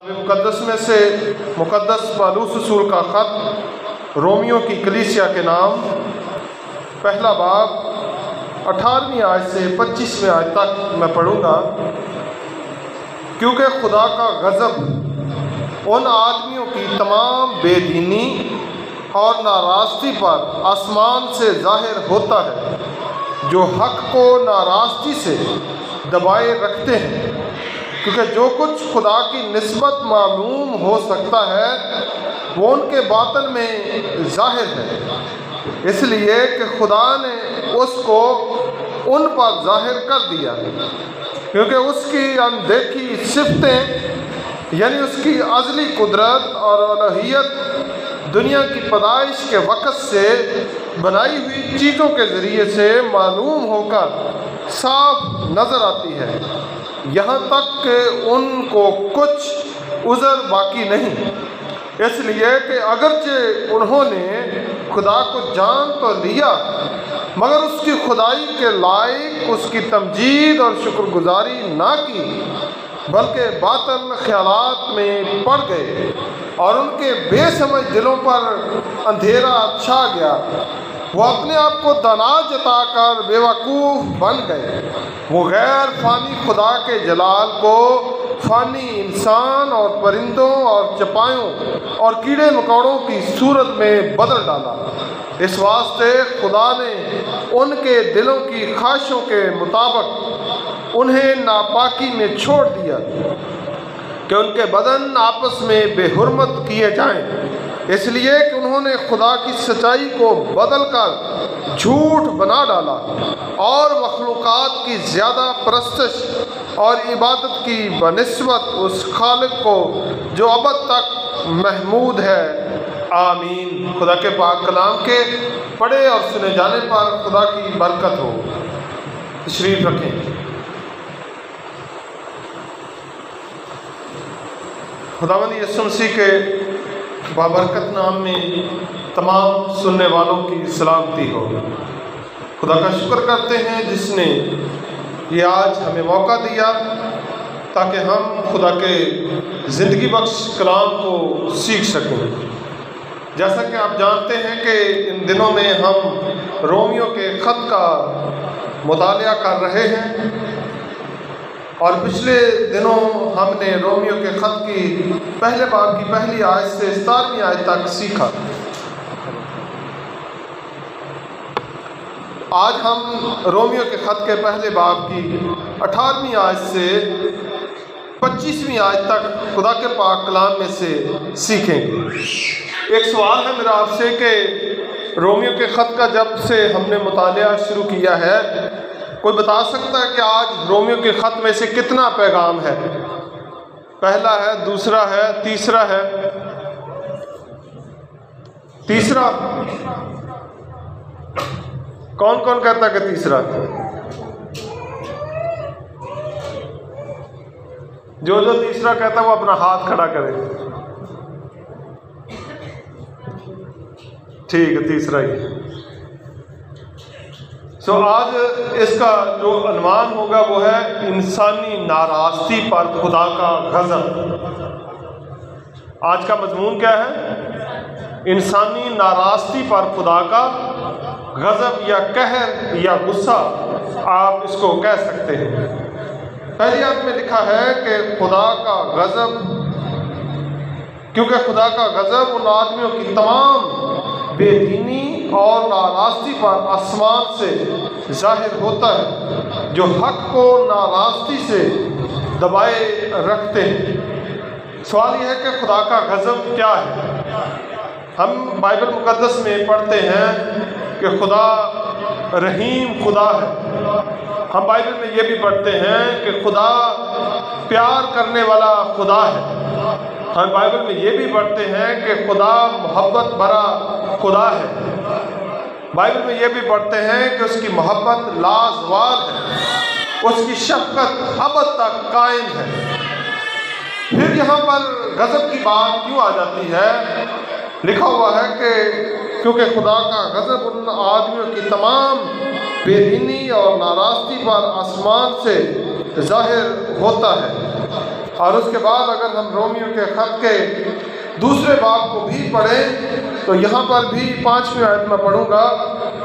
मुकद्दस में से मुकद्दस पौलुस रसूल का ख़त रोमियो की कलीसिया के नाम, पहला बाब 18वीं आयत से 25वें आयत तक मैं पढ़ूँगा। क्योंकि खुदा का गज़ब उन आदमियों की तमाम बेदीनी और नाराज़गी पर आसमान से ज़ाहिर होता है, जो हक़ को नाराज़गी से दबाए रखते हैं। क्योंकि जो कुछ खुदा की निस्बत मालूम हो सकता है वो उनके बातन में ज़ाहिर है, इसलिए कि खुदा ने उसको उन पर ज़ाहिर कर दिया। क्योंकि उसकी अनदेखी सिफ़तें यानी उसकी अज़ली कुदरत और अलहियत दुनिया की पैदाइश के वक़्त से बनाई हुई चीज़ों के ज़रिए से मालूम होकर साफ नज़र आती है, यहाँ तक कि उनको कुछ उज़र बाकी नहीं। इसलिए कि अगरचे उन्होंने खुदा को जान तो लिया, मगर उसकी खुदाई के लायक उसकी तमजीद और शुक्रगुजारी ना की, बल्कि बातिल ख्यालात में पड़ गए और उनके बेसमझ दिलों पर अंधेरा छा गया। वो अपने आप को दाना जताकर बेवकूफ़ बन गए। वो गैर फ़ानी खुदा के जलाल को फ़ानी इंसान और परिंदों और चपायों और कीड़े मकोड़ों की सूरत में बदल डाला। इस वास्ते खुदा ने उनके दिलों की ख्वाहिशों के मुताबिक उन्हें नापाकी में छोड़ दिया कि उनके बदन आपस में बेहुरमत किए जाएं, इसलिए कि उन्होंने खुदा की सच्चाई को बदल कर झूठ बना डाला और मखलूक़ात की ज़्यादा परस्तिश और इबादत की बनिस्बत उस खालिक को जो अबद तक महमूद है। आमीन। खुदा के पाक कलाम के पढ़े और सुने जाने पर खुदा की बरकत हो। तशरीफ़ रखें। खुदावंद यीशु मसीह के बाबरकत नाम में तमाम सुनने वालों की सलामती हो। खुदा का शुक्र करते हैं जिसने ये आज हमें मौका दिया ताकि हम खुदा के ज़िंदगी बख्श कलाम को सीख सकें। जैसा कि आप जानते हैं कि इन दिनों में हम रोमियो के ख़त का मुतालिया कर रहे हैं और पिछले दिनों हमने रोमियो के ख़त की पहले बाब की पहली आयत से 17वीं आयत तक सीखा। आज हम रोमियो के ख़त के पहले बाब की 18वीं आयत से 25वीं आयत तक खुदा के पाक कलाम में से सीखेंगे। एक सवाल है मेरा आपसे कि रोमियो के ख़त का जब से हमने मुतालिया शुरू किया है, कोई बता सकता है कि आज रोमियो के ख़त में से कितना पैगाम है? पहला है, दूसरा है, तीसरा है? तीसरा कौन कौन कहता है कि तीसरा? जो जो तीसरा कहता है वो अपना हाथ खड़ा करे। ठीक है, तीसरा ही है। आज इसका जो अनुमान होगा वो है इंसानी नाराज़गी पर खुदा का गज़ब। आज का मजमून क्या है? इंसानी नाराज़गी पर खुदा का गज़ब या कहर या गुस्सा, आप इसको कह सकते हैं। पहली आयत में लिखा है कि खुदा का गज़ब, क्योंकि खुदा का गज़ब उन आदमियों की तमाम बेदीनी और नाराज़गी पर आसमान से ज़ाहिर होता है, जो हक़ को नाराज़गी से दबाए रखते हैं। सवाल यह है कि खुदा का गज़ब क्या है? हम बाइबल मुकद्दस में पढ़ते हैं कि खुदा रहीम खुदा है। हम बाइबल में ये भी पढ़ते हैं कि खुदा प्यार करने वाला खुदा है। हम बाइबल में ये भी पढ़ते हैं कि खुदा मोहब्बत भरा खुदा है। बाइबल में ये भी पढ़ते हैं कि उसकी मोहब्बत लाजवाल है, उसकी शफ़क़त अबद तक कायम है। फिर यहाँ पर गज़ब की बात क्यों आ जाती है? लिखा हुआ है कि क्योंकि खुदा का गज़ब उन आदमियों की तमाम बेदीनी और नाराज़गी पर आसमान से ज़ाहिर होता है। और उसके बाद अगर हम रोमियो के ख़त के दूसरे बाब को भी पढ़ें तो यहाँ पर भी 5वीं आयत में पढ़ूँगा,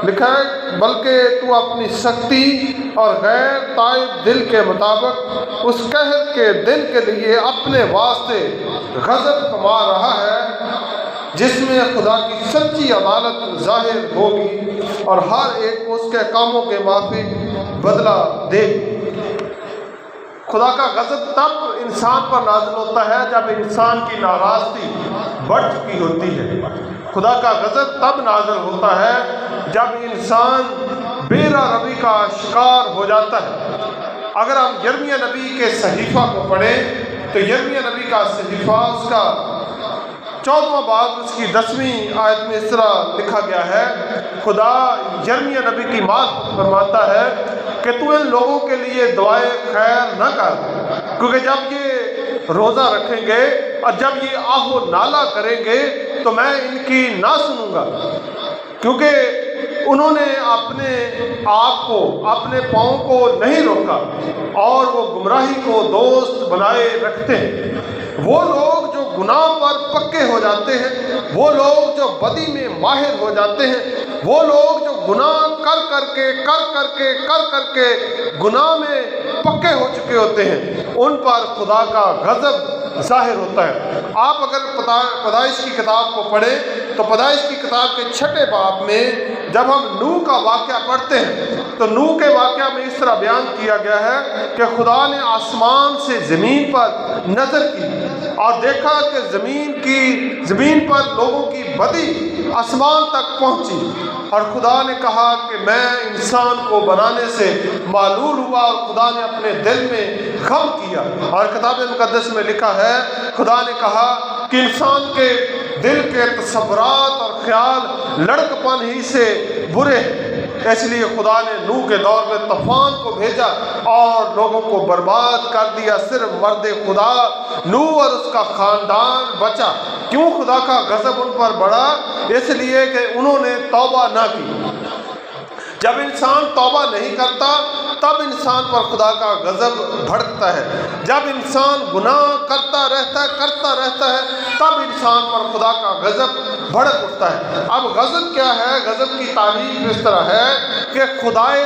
लिखा है बल्कि तू अपनी शक्ति और गैर ताइब दिल के मुताबिक उस कहर के दिन के लिए अपने वास्ते गज़ब कमा रहा है जिसमें खुदा की सच्ची अदालत जाहिर होगी और हर एक को उसके कामों के माफिक बदला देगी। खुदा का गज़ब तब इंसान पर नाज़िल होता है जब इंसान की नाराज़गी बढ़ चुकी होती है। खुदा का गज़ब तब नाज़िल होता है जब इंसान बेरा रवि का शिकार हो जाता है। अगर हम यिर्मयाह नबी के सहीफ़ा को पढ़ें तो यिर्मयाह नबी का सहीफ़ा उसका 14वां बाब उसकी 10वीं आयत में इस तरह लिखा गया है। खुदा यिर्मयाह नबी की बात फरमाता है कि तू इन लोगों के लिए दुआए खैर न कर, क्योंकि जब ये रोज़ा रखेंगे और जब ये आहो नाला करेंगे तो मैं इनकी ना सुनूंगा, क्योंकि उन्होंने अपने आप को, अपने पाँव को नहीं रोका और वो गुमराही को दोस्त बनाए रखते हैं। वो लोग जो गुनाह पर पक्के हो जाते हैं, वो लोग जो बदी में माहिर हो जाते हैं, वो लोग जो गुनाह कर करके गुनाह में पक्के हो चुके होते हैं, उन पर खुदा का गज़ब जाहिर होता है। आप अगर पैदाइश की किताब को पढ़ें तो पैदाइश की किताब के 6ठे बाब में जब हम नूह का वाक़या पढ़ते हैं तो नूह के वाक़या में इस तरह बयान किया गया है कि खुदा ने आसमान से ज़मीन पर नज़र की और देखा कि ज़मीन पर लोगों की बदी आसमान तक पहुंची, और खुदा ने कहा कि मैं इंसान को बनाने से मालूल हुआ और खुदा ने अपने दिल में गम किया। और किताब मुक़द्दस में लिखा है खुदा ने कहा कि इंसान के दिल के तसव्वुरात और ख्याल लड़कपन ही से बुरे हैं, इसलिए खुदा ने नूह के दौर में तूफान को भेजा और लोगों को बर्बाद कर दिया। सिर्फ मर्द खुदा नूह और उसका ख़ानदान बचा। क्यों खुदा का गज़ब उन पर बढ़ा? इसलिए कि उन्होंने तौबा ना की। जब इंसान तौबा नहीं करता तब इंसान पर खुदा का गज़ब भड़कता है। जब इंसान गुनाह करता रहता है तब इंसान पर खुदा का गज़ब भड़क उठता है। अब गज़ब क्या है? गज़ब की तारीफ इस तरह है कि खुदाए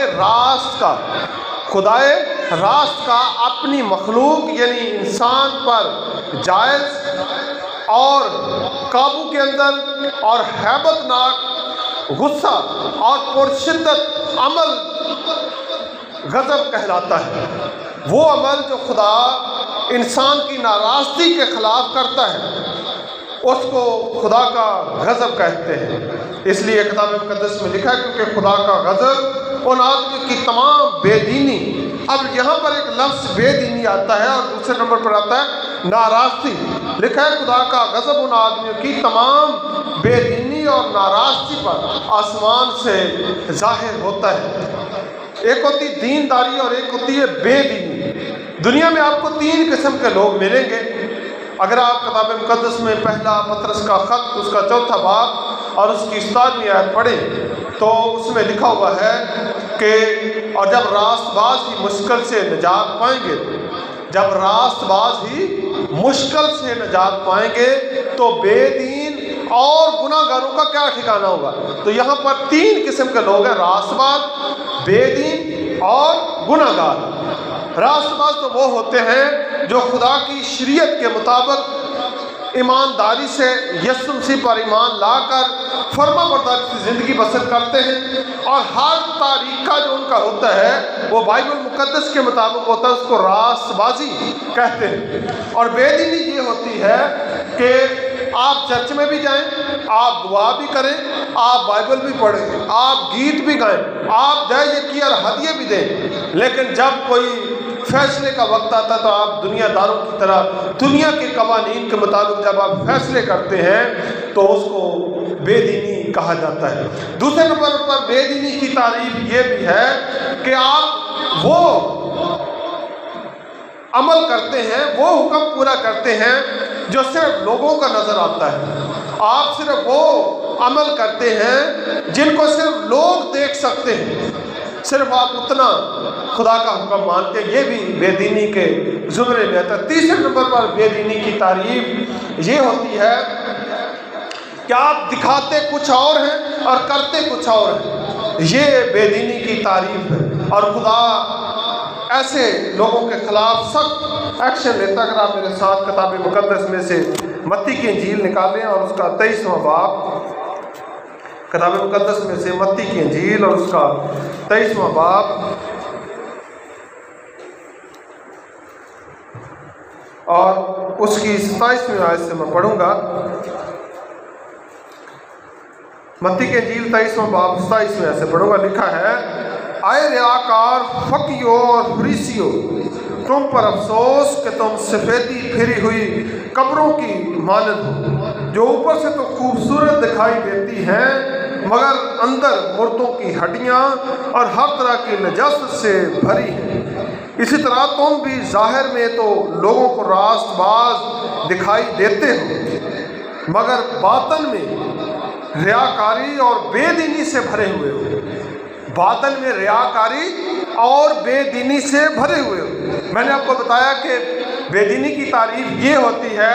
रास्त का अपनी मखलूक यानी इंसान पर जायज़ और काबू के अंदर और हैबतनाक गुस्सा और पुरशिद्दत अमल गज़ब कहलाता है। वो अमल जो खुदा इंसान की नाराज़गी के ख़िलाफ़ करता है उसको खुदा का गज़ब कहते हैं। इसलिए किताब मुक़द्दस में लिखा है क्योंकि खुदा का गज़ब उन आदमी की तमाम बेदीनी, अब यहाँ पर एक लफ्ज़ बेदीनी आता है और दूसरे नंबर पर आता है नाराज़गी। लिखा है खुदा का गज़ब उन आदमियों की तमाम बेदीनी और नाराज़गी पर आसमान से जाहिर होता है। एक होती दीनदारी और एक होती है बेदीनी। दुनिया में आपको 3 किस्म के लोग मिलेंगे। अगर आप किताब मुक़द्दस में पहला पतरस का ख़त उसका 4था बाब और उसकी 17वीं आयत पढ़ें तो उसमें लिखा हुआ है कि और जब रास्तबाज ही मुश्किल से निजात पाएंगे, जब रास्तबाज ही मुश्किल से निजात पाएंगे तो बेदीन और गुनाहगारों का क्या ठिकाना होगा। तो यहाँ पर 3 किस्म के लोग हैं, रास्तबाज, बेदीन और गुनाहगार। रास्तबाज तो वो होते हैं जो खुदा की शरीयत के मुताबिक ईमानदारी से यीशु मसीह पर ईमान लाकर फर्माबरदारी से ज़िंदगी बसर करते हैं और हर तरीका जो उनका होता है वो बाइबल मुक़द्दस के मुताबिक होता है, उसको रास्तबाजी कहते हैं। और बेदीनी ये होती है कि आप चर्च में भी जाएं, आप दुआ भी करें, आप बाइबल भी पढ़ें, आप गीत भी गाएं, आप जय और हदिये भी दें, लेकिन जब कोई फैसले का वक्त आता तो आप दुनियादारों की तरह दुनिया के कवानीन के मुताबिक जब आप फैसले करते हैं तो उसको बेदीनी कहा जाता है। दूसरे नंबर पर बेदीनी की तारीफ ये भी है कि आप वो अमल करते हैं, वो हुक्म पूरा करते हैं जो सिर्फ लोगों का नज़र आता है। आप सिर्फ वो अमल करते हैं जिनको सिर्फ लोग देख सकते हैं। सिर्फ आप उतना खुदा का हुक्म मानते, ये भी बेदीनी के ज़ुमरे में आता है। तीसरे नंबर पर बेदीनी की तारीफ ये होती है कि आप दिखाते कुछ और हैं और करते कुछ और हैं, ये बेदीनी की तारीफ है। और खुदा ऐसे लोगों के खिलाफ सख्त एक्शन लेता। अगर आप मेरे साथ किताब मुकद्दस में से मत्ती की इंजील निकालें और उसका 23वां बाब, किताब मुकद्दस में से मत्ती की इंजील और उसका 23वां बाब और उसकी 27वीं आयत से मैं पढ़ूंगा। मत्ती की इंजील 23वां बाब 27वीं आयत से पढ़ूंगा। लिखा है, आए रियाकार, फकीओ और फरीसियो, तुम पर अफसोस कि तुम सफ़ेदी फिरी हुई कब्रों की मानद हो, जो ऊपर से तो खूबसूरत दिखाई देती हैं मगर अंदर मुर्दों की हड्डियाँ और हर तरह की नजास्त से भरी हैं। इसी तरह तुम भी ज़ाहिर में तो लोगों को रास्तबाज दिखाई देते हो मगर बातन में रियाकारी और बेदीनी से भरे हुए हो। बातन में रियाकारी और बेदीनी से भरे हुए हो। मैंने आपको बताया कि बेदीनी की तारीफ ये होती है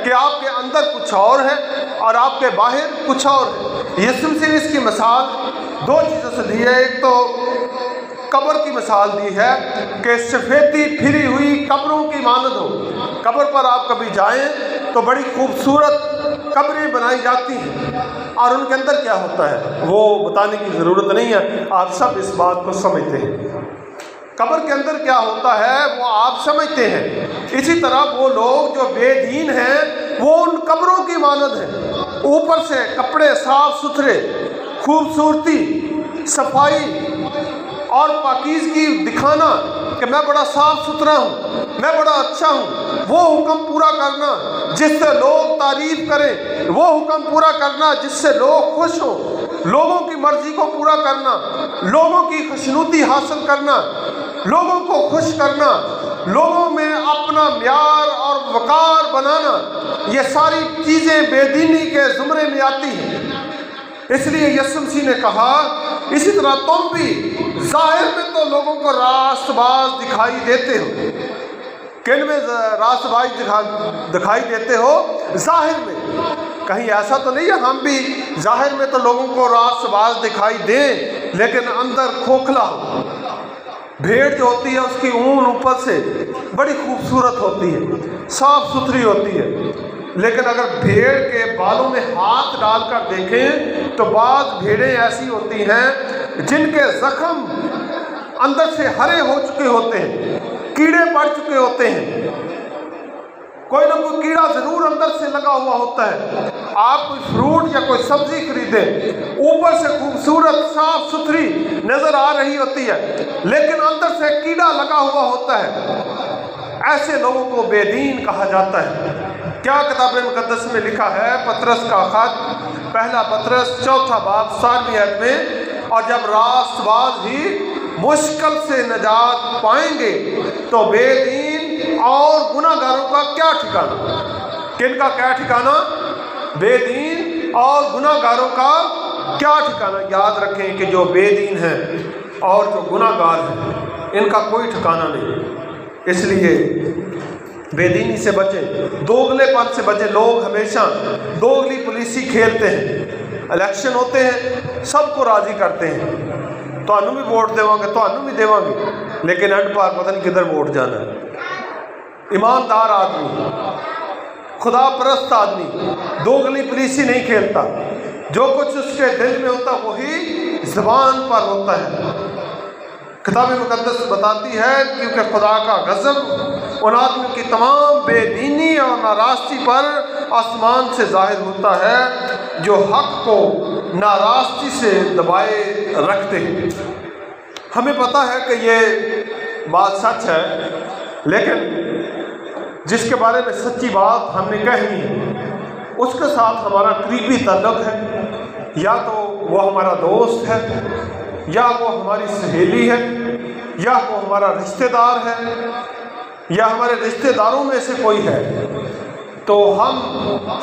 कि आपके अंदर कुछ और है और आपके बाहर कुछ और है। यीशु मसीह ने इसकी मिसाल दो चीज़ों से दी है। एक तो कब्र की मिसाल दी है कि सफ़ेदी फिरी हुई कब्रों की मानद हो। कब्र पर आप कभी जाएं तो बड़ी खूबसूरत कब्रें बनाई जाती हैं और उनके अंदर क्या होता है वो बताने की ज़रूरत नहीं है, आप सब इस बात को समझते हैं। कब्र के अंदर क्या होता है वो आप समझते हैं। इसी तरह वो लोग जो बेदीन हैं वो उन कब्रों की मानद हैं। ऊपर से कपड़े साफ सुथरे, खूबसूरती, सफाई और पाकीज़गी दिखाना कि मैं बड़ा साफ सुथरा हूँ, मैं बड़ा अच्छा हूँ, वो हुक्म पूरा करना जिससे लोग तारीफ करें, वो हुक्म पूरा करना जिससे लोग खुश हों, लोगों की मर्जी को पूरा करना, लोगों की खुशनुदी हासिल करना, लोगों को खुश करना, लोगों में अपना म्यार और वकार बनाना, ये सारी चीज़ें बेदीनी के ज़ुमरे में आती हैं। इसलिए यीशु मसीह ने कहा, इसी तरह तुम भी ज़ाहिर में तो लोगों को रास्तबाज दिखाई देते हो। किन में रास्तबाज दिखाई देते हो? ज़ाहिर में। कहीं ऐसा तो नहीं है हम भी ज़ाहिर में तो लोगों को रास्तबाज दिखाई दें लेकिन अंदर खोखला हो। भेड़ जो होती है उसकी ऊन ऊपर से बड़ी खूबसूरत होती है, साफ सुथरी होती है, लेकिन अगर भेड़ के बालों में हाथ डालकर देखें तो बाज़ भेड़ें ऐसी होती हैं जिनके ज़ख्म अंदर से हरे हो चुके होते हैं, कीड़े पड़ चुके होते हैं, कोई ना कोई कीड़ा ज़रूर अंदर से लगा हुआ होता है। आप कोई फ्रूट या कोई सब्ज़ी खरीदें, ऊपर से खूबसूरत साफ सुथरी नज़र आ रही होती है लेकिन अंदर से कीड़ा लगा हुआ होता है। ऐसे लोगों को बेदीन कहा जाता है। क्या किताब मुकद्दस में लिखा है? पतरस का खत, पहला पतरस 4 बाब 7वीं आयत में, और जब रास्तबाज ही मुश्किल से निजात पाएंगे तो बेदीन और गुनाहगारों का क्या ठिकाना? किनका क्या ठिकाना? बेदीन और गुनाहगारों का क्या ठिकाना? याद रखें कि जो बेदीन हैं और जो गुनाहगार हैं इनका कोई ठिकाना नहीं। इसलिए बेदीनी से बचें, दोगलेपन से बचें। लोग हमेशा दोगली पुलिसी खेलते हैं। इलेक्शन होते हैं, सबको राज़ी करते हैं, ਤੁਹਾਨੂੰ भी वोट देवांगे, ਤੁਹਾਨੂੰ भी देवांगे, लेकिन एंड पर पता नहीं किधर वोट जाना है। ईमानदार आदमी, खुदा परस्त आदमी दोगली पुलिसी नहीं खेलता। जो कुछ उसके दिल में होता वही ज़बान पर होता है। किताब मुकद्दस बताती है क्योंकि खुदा का गज़ब उन आदमियों की तमाम बेदीनी और नाराज़गी पर आसमान से ज़ाहिर होता है जो हक़ को नाराज़गी से दबाए रखते हैं। हमें पता है कि ये बात सच है, लेकिन जिसके बारे में सच्ची बात हमने कही है उसके साथ हमारा करीबी ताल्लुक़ है। या तो वो हमारा दोस्त है, या वो हमारी सहेली है, या वो हमारा रिश्तेदार है, या हमारे रिश्तेदारों में से कोई है, तो हम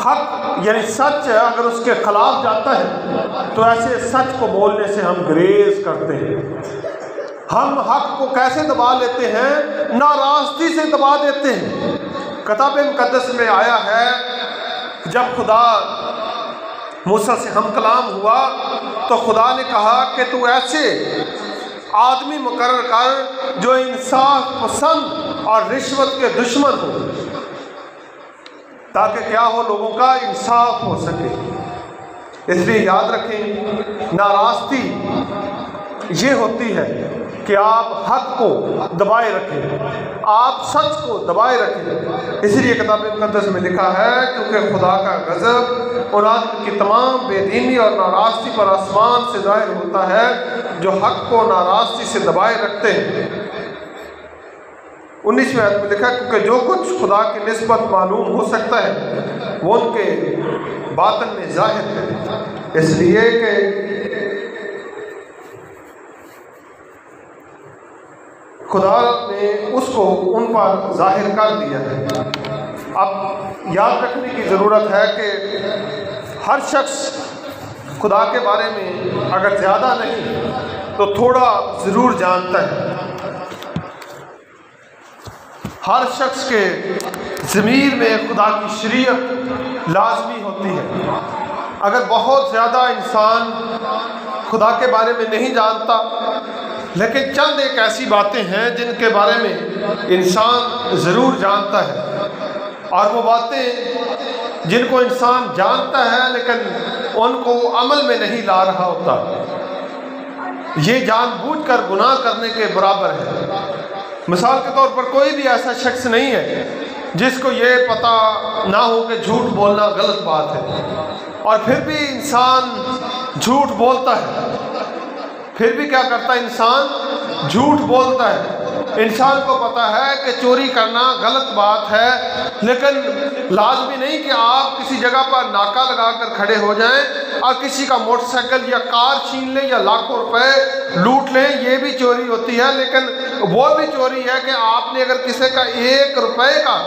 हक यानी सच अगर उसके खिलाफ जाता है तो ऐसे सच को बोलने से हम ग्रेज करते हैं। हम हक को कैसे दबा लेते हैं? नाराज़गी से दबा देते हैं। किताब मुकद्दस में आया है, जब खुदा मूसा से हम कलाम हुआ तो खुदा ने कहा कि तू ऐसे आदमी मुकर्रर कर जो इंसाफ पसंद और रिश्वत के दुश्मन हो, ताकि क्या हो, लोगों का इंसाफ हो सके। इसलिए याद रखें, नाराज़गी ये होती है कि आप हक को दबाए रखें, आप सच को दबाए रखें। इसलिए किताब मुकद्दस में लिखा है, क्योंकि खुदा का गज़ब और आदमी की तमाम बेदीनी और नाराज़गी पर आसमान से ज़ाहिर होता है, जो हक को नाराज़गी से दबाए रखते हैं। 19वें आयत में लिखा, क्योंकि जो कुछ खुदा की निस्बत मालूम हो सकता है वो उनके बातन में ज़ाहिर है, इसलिए कि खुदा ने उसको उन पर जाहिर कर दिया है। अब याद रखने की ज़रूरत है कि हर शख्स खुदा के बारे में अगर ज़्यादा नहीं तो थोड़ा ज़रूर जानता है। हर शख्स के ज़मीर में खुदा की शरीयत लाजमी होती है। अगर बहुत ज़्यादा इंसान खुदा के बारे में नहीं जानता, लेकिन चंद एक ऐसी बातें हैं जिनके बारे में इंसान ज़रूर जानता है, और वो बातें जिनको इंसान जानता है लेकिन उनको अमल में नहीं ला रहा होता, ये जानबूझकर गुनाह करने के बराबर है। मिसाल के तौर पर कोई भी ऐसा शख्स नहीं है जिसको ये पता ना हो कि झूठ बोलना गलत बात है, और फिर भी इंसान झूठ बोलता है। फिर भी क्या करता है? इंसान झूठ बोलता है। इंसान को पता है कि चोरी करना गलत बात है, लेकिन लाजमी नहीं कि आप किसी जगह पर नाका लगाकर खड़े हो जाएं और किसी का मोटरसाइकिल या कार छीन लें या लाखों रुपए लूट लें। ये भी चोरी होती है, लेकिन वो भी चोरी है कि आपने अगर किसी का 1 रुपए का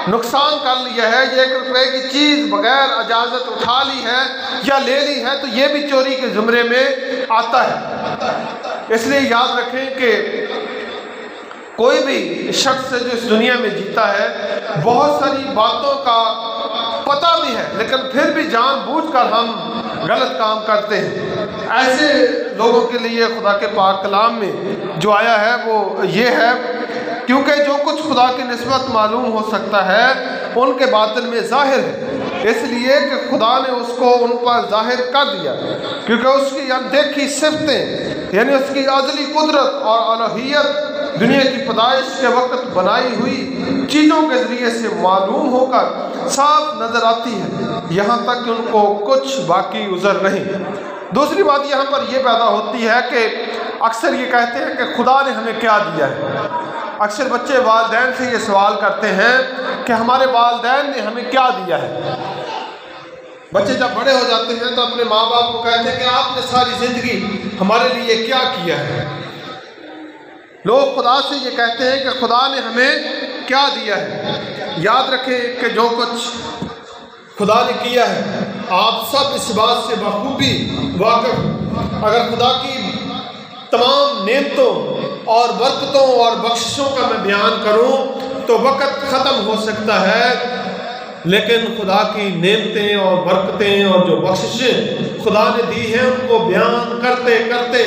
नुकसान कर लिया है, 1 रुपए की चीज़ बगैर इजाज़त उठा ली है या ले ली है, तो ये भी चोरी के ज़ुमरे में आता है। इसलिए याद रखें कि कोई भी शख्स जो इस दुनिया में जीता है, बहुत सारी बातों का पता भी है, लेकिन फिर भी जानबूझकर हम गलत काम करते हैं। ऐसे लोगों के लिए खुदा के पाक कलाम में जो आया है वो ये है, क्योंकि जो कुछ खुदा की निस्बत मालूम हो सकता है उनके बातिन में ज़ाहिर है, इसलिए कि खुदा ने उसको उन पर ज़ाहिर कर दिया, क्योंकि उसकी अनदेखी सिफ़तें यानी उसकी अज़ली कुदरत और अलहियत दुनिया की पैदाइश के वक्त बनाई हुई चीज़ों के ज़रिए से मालूम होकर साफ नज़र आती है, यहाँ तक कि उनको कुछ बाकी उज़र नहीं। दूसरी बात यहाँ पर यह पैदा होती है कि अक्सर ये कहते हैं कि खुदा ने हमें क्या दिया है। अक्सर बच्चे वालिदैन से ये सवाल करते हैं कि हमारे वालिदैन ने हमें क्या दिया है। बच्चे जब बड़े हो जाते हैं तो अपने माँ बाप को कहते हैं कि आपने सारी ज़िंदगी हमारे लिए क्या किया है। लोग खुदा से ये कहते हैं कि खुदा ने हमें क्या दिया है। याद रखें कि जो कुछ खुदा ने किया है, आप सब इस बात से बखूबी वाकिफ। अगर खुदा की तमाम नेमतों और बरकतों और बख्शिशों का मैं बयान करूं तो वक़्त ख़त्म हो सकता है, लेकिन खुदा की नेमतें और बरकतें और जो बख्शिशें खुदा ने दी हैं उनको बयान करते करते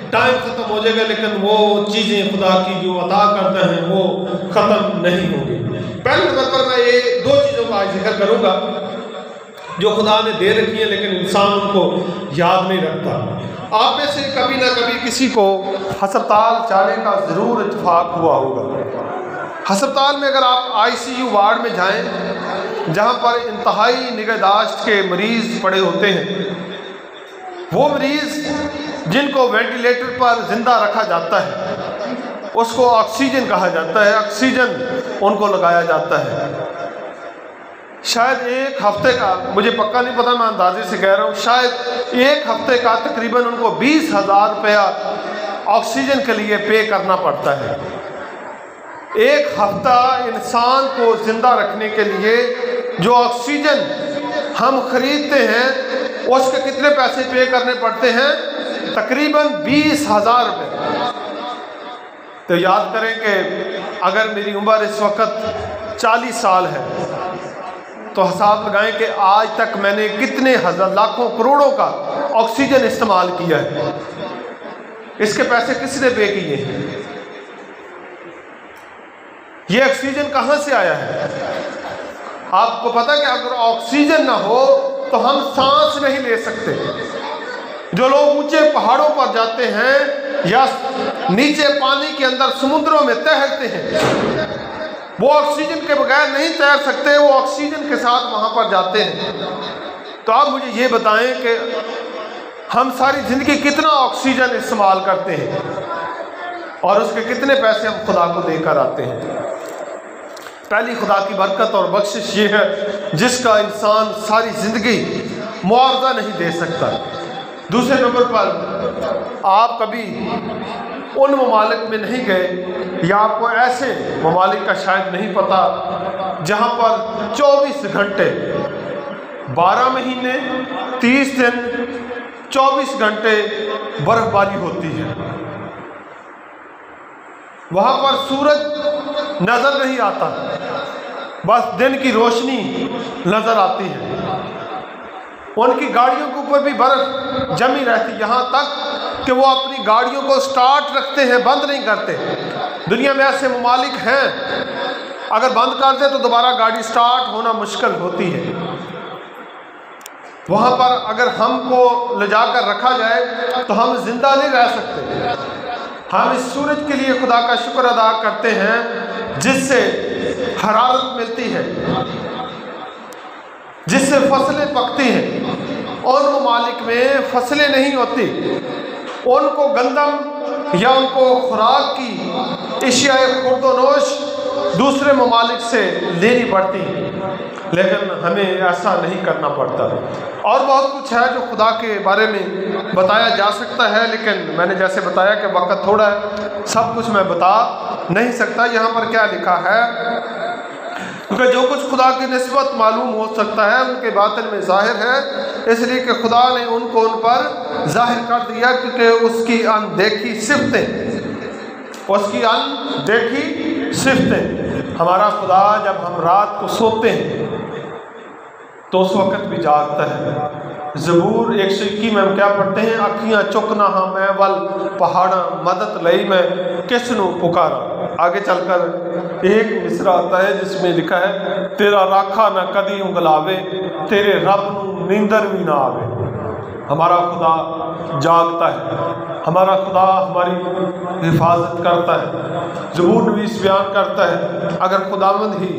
टाइम ख़त्म हो जाएगा, लेकिन वो चीज़ें खुदा की जो अता करते हैं वो ख़त्म नहीं होंगी। पहले नंबर पर मैं ये 2 चीज़ों का जिक्र करूँगा जो खुदा ने दे रखी है, लेकिन इंसान उनको याद नहीं रखता। आप में से कभी ना कभी किसी को हस्पताल जाने का ज़रूर इत्तेफाक हुआ होगा। हस्पताल में अगर आप ICU वार्ड में जाएं, जहां पर इंतहाई निगहदाश्त के मरीज़ पड़े होते हैं, वो मरीज़ जिनको वेंटिलेटर पर ज़िंदा रखा जाता है उसको ऑक्सीजन कहा जाता है, ऑक्सीजन उनको लगाया जाता है। शायद 1 हफ्ते का, मुझे पक्का नहीं पता, मैं अंदाजे से कह रहा हूँ, शायद 1 हफ्ते का तकरीबन उनको 20,000 रुपया ऑक्सीजन के लिए पे करना पड़ता है। 1 हफ्ता इंसान को ज़िंदा रखने के लिए जो ऑक्सीजन हम ख़रीदते हैं उसके कितने पैसे पे करने पड़ते हैं? तकरीबन 20,000 रुपये। तो याद करें कि अगर मेरी उम्र इस वक्त 40 साल है तो हिसाब लगाएं कि आज तक मैंने कितने हज़ार लाखों करोड़ों का ऑक्सीजन इस्तेमाल किया है। इसके पैसे किसने पे किए हैं? ये ऑक्सीजन कहाँ से आया है? आपको पता है कि अगर ऑक्सीजन ना हो तो हम सांस नहीं ले सकते। जो लोग ऊंचे पहाड़ों पर जाते हैं या नीचे पानी के अंदर समुद्रों में तैरते हैं, वो ऑक्सीजन के बगैर नहीं तैर सकते, वो ऑक्सीजन के साथ वहाँ पर जाते हैं। तो आप मुझे ये बताएं कि हम सारी ज़िंदगी कितना ऑक्सीजन इस्तेमाल करते हैं और उसके कितने पैसे हम खुदा को देकर आते हैं। पहली खुदा की बरकत और बख्शिश ये है जिसका इंसान सारी ज़िंदगी मुआवजा नहीं दे सकता। दूसरे नंबर पर, आप कभी उन ममालिक में नहीं गए या आपको ऐसे ममालिक का शायद नहीं पता जहाँ पर 24 घंटे 12 महीने 30 दिन 24 घंटे बर्फबारी होती है। वहाँ पर सूरज नज़र नहीं आता, बस दिन की रोशनी नज़र आती है। उनकी गाड़ियों के ऊपर भी बर्फ जमी रहती, यहाँ तक कि वो अपनी गाड़ियों को स्टार्ट रखते हैं, बंद नहीं करते। दुनिया में ऐसे ममालिक हैं, अगर बंद कर दे तो दोबारा गाड़ी स्टार्ट होना मुश्किल होती है। वहाँ पर अगर हमको ले जाकर रखा जाए तो हम जिंदा नहीं रह सकते। हम इस सूरज के लिए खुदा का शुक्र अदा करते हैं जिससे हरारत मिलती है, जिससे फसलें पकती हैं। और ममालिक में फसलें नहीं होती, उनको गंदम या उनको खुराक की एशियाई खुर्दोनोश दूसरे ममालिक से लेनी पड़ती, लेकिन हमें ऐसा नहीं करना पड़ता। और बहुत कुछ है जो खुदा के बारे में बताया जा सकता है, लेकिन मैंने जैसे बताया कि वक्त थोड़ा है, सब कुछ मैं बता नहीं सकता। यहाँ पर क्या लिखा है, क्योंकि जो कुछ खुदा की निस्बत मालूम हो सकता है उनके बातिन में जाहिर है, इसलिए कि खुदा ने उनको उन पर जाहिर कर दिया, क्योंकि उसकी अनदेखी सिफ़तें, उसकी अनदेखी सिफ़तें। हमारा खुदा जब हम रात को सोते हैं तो उस वक़्त भी जागता है। ज़बूर 121 में हम क्या पढ़ते हैं, अखियाँ चुकना हाँ मैं वल पहाड़ा मदद लई मैं किसनू पुकारा। आगे चलकर एक मिसरा आता है जिसमें लिखा है, तेरा राखा ना कदी उंगलावे, तेरे रब नू नींदर भी ना आवे। हमारा खुदा जागता है, हमारा खुदा हमारी हिफाजत करता है। ज़बूर नवीस बयान करता है, अगर खुदावंद ही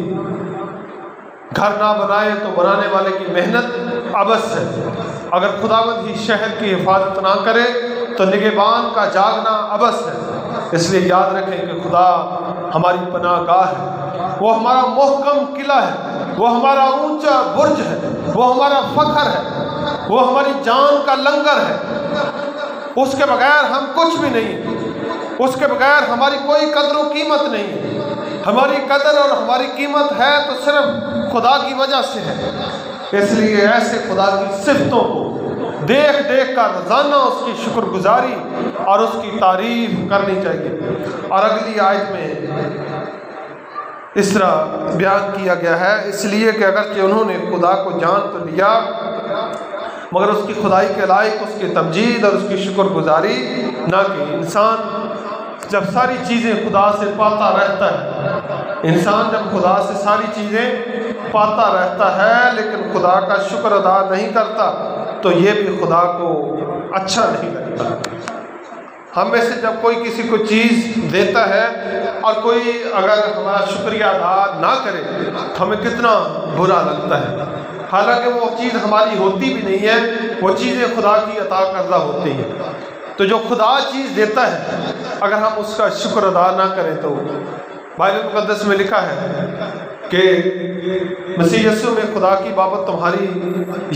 घर ना बनाए तो बनाने वाले की मेहनत अबस है। अगर खुदावंद ही शहर की हिफाजत ना करे तो निगहबान का जागना अबस है। इसलिए याद रखें कि खुदा हमारी पनाहगाह है, वो हमारा मोहकम किला है, वो हमारा ऊंचा बुर्ज है, वो हमारा फख्र है, वो हमारी जान का लंगर है। उसके बगैर हम कुछ भी नहीं, उसके बगैर हमारी कोई कदर व कीमत नहीं। हमारी कदर और हमारी कीमत है तो सिर्फ खुदा की वजह से है। इसलिए ऐसे खुदा की सिफ़तों को देख देख कर रोज़ाना उसकी शुक्रगुजारी और उसकी तारीफ करनी चाहिए। और अगली आयत में इस तरह बयान किया गया है, इसलिए कि अगरचे उन्होंने खुदा को जान तो लिया मगर उसकी खुदाई के लायक उसकी तमजीद और उसकी शुक्रगुजारी ना की। इंसान जब सारी चीज़ें खुदा से पाता रहता है, इंसान जब खुदा से सारी चीज़ें पाता रहता है लेकिन खुदा का शुक्र अदा नहीं करता तो ये भी खुदा को अच्छा नहीं लगता। हम में से जब कोई किसी को चीज़ देता है और कोई अगर हमारा शुक्रिया अदा ना करे तो हमें कितना बुरा लगता है। हालांकि वो चीज़ हमारी होती भी नहीं है, वो चीज़ें खुदा की अता करदा होती हैं। तो जो खुदा चीज़ देता है अगर हम उसका शुक्र अदा ना करें तो बाइबल मुक़द्दस में लिखा है कि मसीह यीशु में खुदा की बाबत तुम्हारी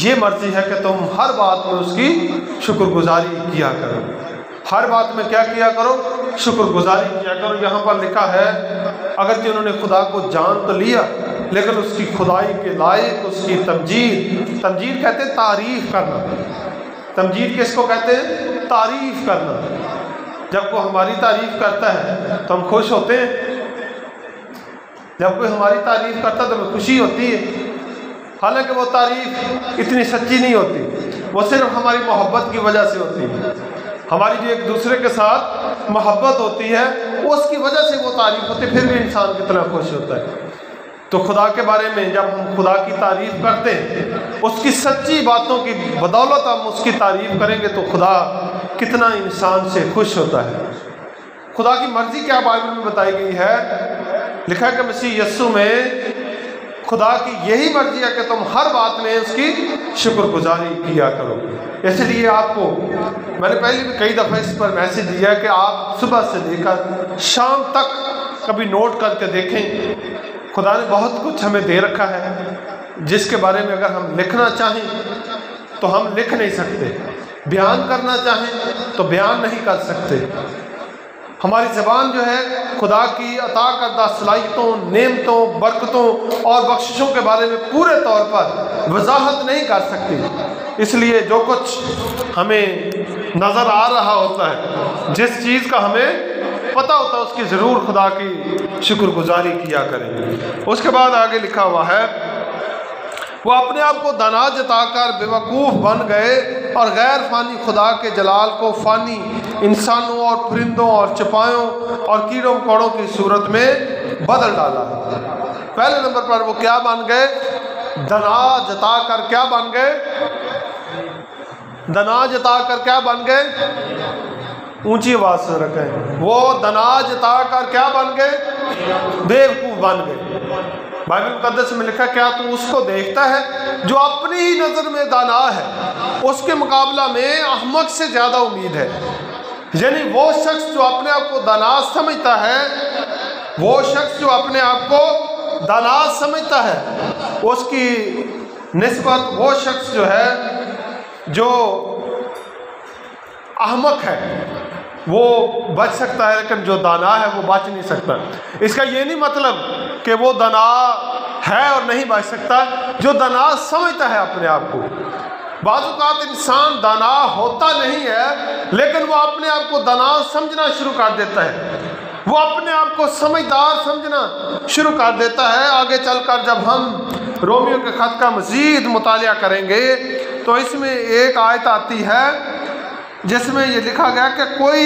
ये मर्ज़ी है कि तुम हर बात में उसकी शुक्रगुजारी किया करो। हर बात में क्या किया करो? शुक्रगुजारी किया करो। यहाँ पर लिखा है अगर कि उन्होंने खुदा को जान तो लिया लेकिन उसकी खुदाई के लायक उसकी तमजीद, तमजीद कहते हैं तारीफ़ करना। तमजीद किसको कहते हैं? तारीफ़ करना। जब कोई हमारी तारीफ करता है तो हम खुश होते हैं, जब कोई हमारी तारीफ करता है तो हमें खुशी होती है, हालांकि वो तारीफ इतनी सच्ची नहीं होती, वो सिर्फ हमारी मोहब्बत की वजह से होती है। हमारी जो एक दूसरे के साथ मोहब्बत होती है उसकी वजह से वो तारीफ होती है, फिर भी इंसान कितना खुश होता है। तो खुदा के बारे में जब हम खुदा की तारीफ करते हैं, उसकी सच्ची बातों की बदौलत हम उसकी तारीफ करेंगे तो खुदा कितना इंसान से खुश होता है। खुदा की मर्जी क्या बाइबल में बताई गई है, लिखा है कि मसीह यस्सु में खुदा की यही मर्जी है कि तुम हर बात में उसकी शुक्रगुजारी किया करो। इसलिए आपको मैंने पहले भी कई दफ़ा इस पर मैसेज दिया कि आप सुबह से लेकर शाम तक कभी नोट करके देखें। खुदा ने बहुत कुछ हमें दे रखा है जिसके बारे में अगर हम लिखना चाहें तो हम लिख नहीं सकते, बयान करना चाहें तो बयान नहीं कर सकते। हमारी ज़बान जो है खुदा की अता करदा सलाहियतों, नेमतों, बरकतों और बख्शिशों के बारे में पूरे तौर पर वजाहत नहीं कर सकती। इसलिए जो कुछ हमें नज़र आ रहा होता है, जिस चीज़ का हमें पता होता है, उसकी ज़रूर खुदा की शुक्रगुजारी किया करेंगे। उसके बाद आगे लिखा हुआ है, वो अपने आप को दाना जताकर बेवकूफ़ बन गए और गैर फ़ानी खुदा के जलाल को फ़ानी इंसानों और परिंदों और चपायों और कीड़ों मकोड़ों की सूरत में बदल डाला। पहले नंबर पर वो क्या बन गए, दाना जताकर क्या बन गए, दाना जताकर क्या बन गए, ऊंची आवाज़ से रखें, वो दाना जताकर क्या बन गए, बेवकूफ़ बन गए। बाइबल मुकद्दस में लिखा, क्या तू उसको देखता है जो अपनी ही नज़र में दाना है, उसके मुकाबला में अहमक से ज़्यादा उम्मीद है। यानी वो शख्स जो अपने आप को दाना समझता है, वो शख्स जो अपने आप को दाना समझता है, उसकी निस्बत वो शख्स जो है जो अहमक है वो बच सकता है, लेकिन जो दाना है वो बच नहीं सकता। इसका ये नहीं मतलब कि वो दाना है और नहीं बच सकता, जो दाना समझता है अपने आप को। बाज़ औक़ात इंसान दाना होता नहीं है, लेकिन वो अपने आप को दाना समझना शुरू कर देता है, वो अपने आप को समझदार समझना शुरू कर देता है। आगे चलकर जब हम रोमियो के ख़त का मज़ीद मुतालिया करेंगे तो इसमें एक आयत आती है जिसमें ये लिखा गया कि कोई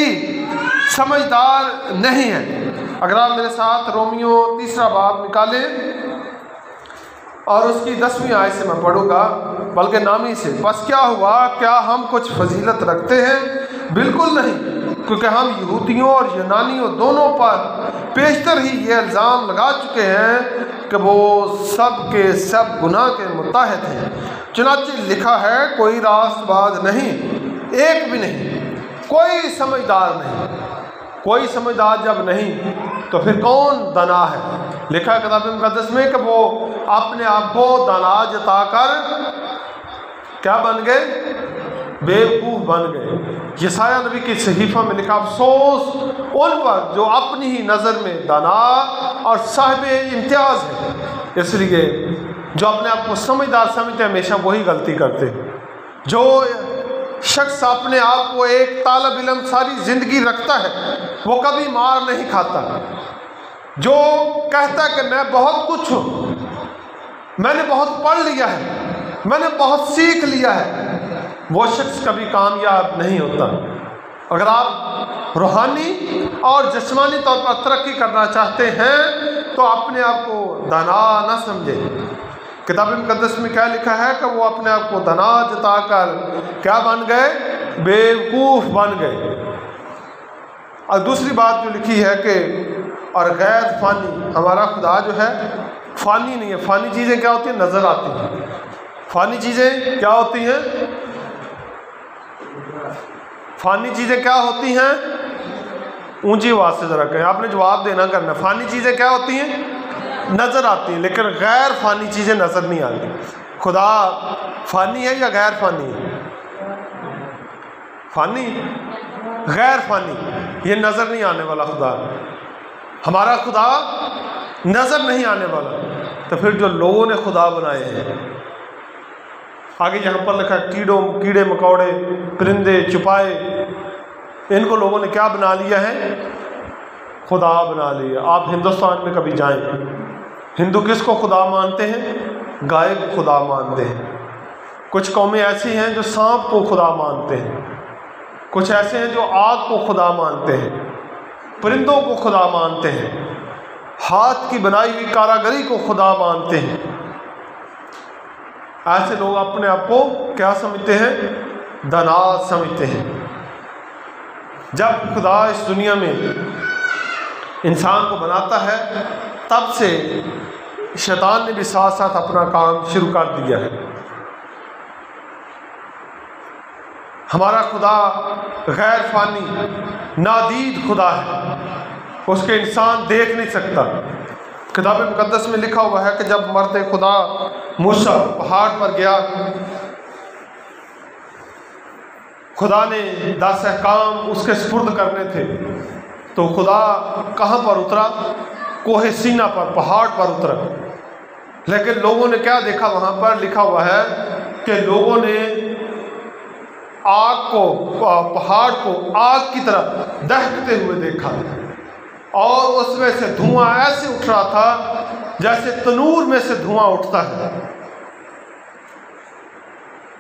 समझदार नहीं है। अगर आप मेरे साथ रोमियो 3 बाब निकालें और उसकी 10वीं आयत से मैं पढ़ूँगा, बल्कि नामी से। बस क्या हुआ, क्या हम कुछ फजीलत रखते हैं? बिल्कुल नहीं, क्योंकि हम यहूदियों और यूनानियों दोनों पर पेशतर ही ये इल्ज़ाम लगा चुके हैं कि वो सब के सब गुनाह के मुत्तहद हैं। चुनांचे लिखा है, कोई रास्तबाज नहीं, एक भी नहीं, कोई समझदार नहीं। कोई समझदार जब नहीं तो फिर कौन दाना है? लिखा है किताब मुकद्दस में कि वो अपने आप को दाना जताकर क्या बन गए, बेवकूफ़ बन गए। यशायाह नबी की सहीफ़ा में लिखा, अफसोस उन पर जो अपनी ही नज़र में दाना और साहिब इम्तियाज़ है। इसलिए जो अपने आप को समझदार समझते हैं हमेशा वही गलती करते हैं। जो शख्स अपने आप को एक तालब इल्म सारी ज़िंदगी रखता है वो कभी मार नहीं खाता। जो कहता है कि मैं बहुत कुछ हूँ, मैंने बहुत पढ़ लिया है, मैंने बहुत सीख लिया है, वो शख्स कभी कामयाब नहीं होता। अगर आप रूहानी और जिस्मानी तौर पर तरक्की करना चाहते हैं तो अपने आप को दाना न समझें। किताब मुकद्दस में क्या लिखा है कि वो अपने आप को दाना जताकर क्या बन गए, बेवकूफ़ बन गए। और दूसरी बात जो लिखी है कि और गैर फ़ानी, हमारा खुदा जो है फ़ानी नहीं है। फ़ानी चीज़ें क्या होती हैं, नज़र आती हैं। फ़ानी चीज़ें क्या होती हैं, फ़ानी चीज़ें क्या होती हैं, ऊंची आवाज़ से ज़रा कहें, आपने जवाब देना करना। फ़ानी चीज़ें क्या होती हैं, नज़र आती हैं, लेकिन गैर फ़ानी चीज़ें नज़र नहीं आती। खुदा फ़ानी है या गैर फ़ानी है? फ़ानी, गैर फ़ानी, ये नज़र नहीं आने वाला खुदा। हमारा खुदा नज़र नहीं आने वाला। तो फिर जो लोगों ने खुदा बनाए हैं, आगे यहाँ पर लिखा कीड़े मकोड़े, परिंदे, चुपाए, इनको लोगों ने क्या बना लिया है? खुदा बना लिया। आप हिंदुस्तान में कभी जाएं, हिंदू किसको खुदा मानते हैं? गाय को खुदा मानते हैं। कुछ कौमें ऐसी हैं जो सांप को खुदा मानते हैं, कुछ ऐसे हैं जो आग को खुदा मानते हैं, परिंदों को खुदा मानते हैं, हाथ की बनाई हुई कारागरी को खुदा मानते हैं। ऐसे लोग अपने आप को क्या समझते हैं? धनाढ्य समझते हैं। जब खुदा इस दुनिया में इंसान को बनाता है तब से शैतान ने भी साथ साथ अपना काम शुरू कर दिया है। हमारा खुदा गैर फानी नादीद खुदा है, उसके इंसान देख नहीं सकता। किताब मुकद्दस में लिखा हुआ है कि जब मर्द खुदा मूसा पहाड़ पर गया, खुदा ने 10 अहकाम उसके सुपुर्द करने थे, तो खुदा कहाँ पर उतरा? कोहे सीना पर, पहाड़ पर उतरा। लेकिन लोगों ने क्या देखा? वहाँ पर लिखा हुआ है कि लोगों ने आग को, पहाड़ को आग की तरह दहकते हुए देखा, और उसमें से धुआं ऐसे उठ रहा था जैसे तनूर में से धुआं उठता है,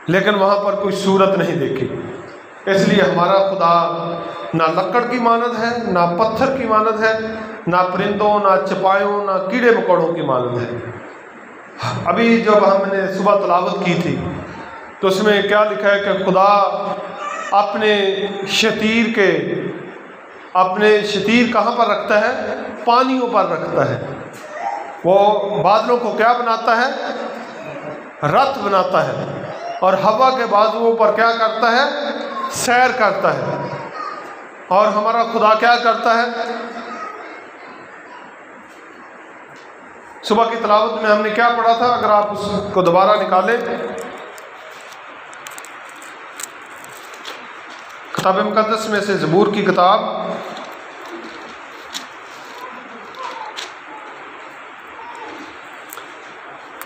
लेकिन वहाँ पर कोई सूरत नहीं देखी। इसलिए हमारा खुदा ना लकड़ की मानद है, ना पत्थर की मानद है, ना परिंदों, ना चपायों, ना कीड़े मकोड़ों की मानद है। अभी जब हमने सुबह तलावत की थी तो उसमें क्या लिखा है कि खुदा अपने शतीर कहाँ पर रखता है? पानियों पर रखता है। वो बादलों को क्या बनाता है? रथ बनाता है, और हवा के बाजुओं पर क्या करता है? सैर करता है। और हमारा खुदा क्या करता है? सुबह की तलावत में हमने क्या पढ़ा था? अगर आप उसको दोबारा निकालें, किताब मुकद्दस में से ज़बूर की किताब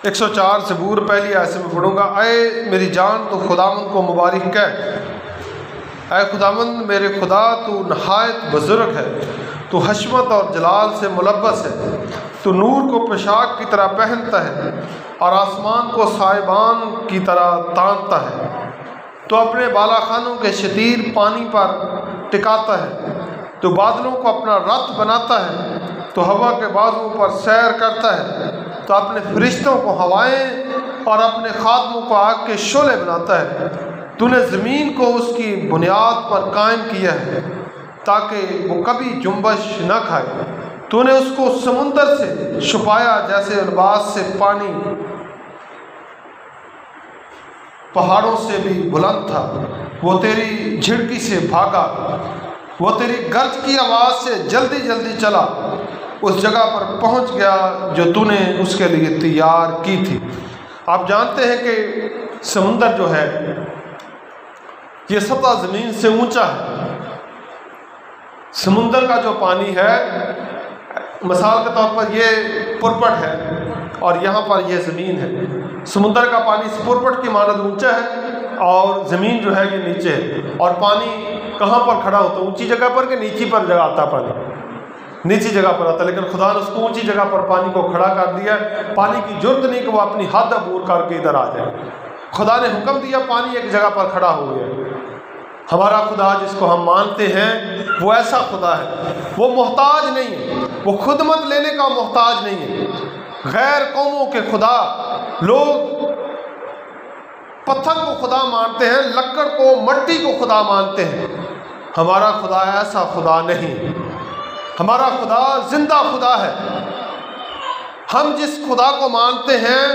104 ज़बूर पहली आयत से मैं पढ़ूंगा। ऐ मेरी जान तो खुदावंद को मुबारक कह। ऐ खुदावंद मेरे खुदा, तू नहायत बुजुर्ग है, तू हशमत और जलाल से मुलब्बस है। तू नूर को पोशाक की तरह पहनता है और आसमान को साइबान की तरह तानता है। तो अपने बालाखानों के शतीर पानी पर टिकाता है। तो बादलों को अपना रथ बनाता है। तो हवा के बाजुओं पर सैर करता है। तो अपने फरिश्तों को हवाएं और अपने खादमों को आग के शोले बनाता है। तूने ज़मीन को उसकी बुनियाद पर कायम किया है ताकि वो कभी जुम्बश न खाए। तूने उसको समुंदर से छुपाया जैसे लिबास से पानी पहाड़ों से भी बुलंद था। वो तेरी झिड़की से भागा, वो तेरी गर्ज की आवाज़ से जल्दी जल्दी चला, उस जगह पर पहुंच गया जो तूने उसके लिए तैयार की थी। आप जानते हैं कि समुंदर जो है ये सतह ज़मीन से ऊंचा है। समुंदर का जो पानी है, मिसाल के तौर पर ये पुरपट है और यहाँ पर यह ज़मीन है। समुंदर का पानी पुरपट की मानद ऊंचा है और ज़मीन जो है ये नीचे है। और पानी कहाँ पर खड़ा होता है? ऊंची जगह पर कि नीची पर जगह आता है पानी? नीची जगह पर आता है। लेकिन खुदा ने उसको ऊंची जगह पर पानी को खड़ा कर दिया। पानी की जरूरत नहीं कि वो अपनी हद अबूर करके इधर आ जाए। खुदा ने हुक्म दिया, पानी एक जगह पर खड़ा हो गया। हमारा खुदा जिसको हम मानते हैं वो ऐसा खुदा है, वो मोहताज नहीं है, वो खुदमत लेने का मोहताज नहीं है। गैर कौमों के खुदा, लोग पत्थर को खुदा मानते हैं, लक्कड़ को, मट्टी को खुदा मानते हैं। हमारा खुदा ऐसा खुदा नहीं। हमारा खुदा जिंदा खुदा है। हम जिस खुदा को मानते हैं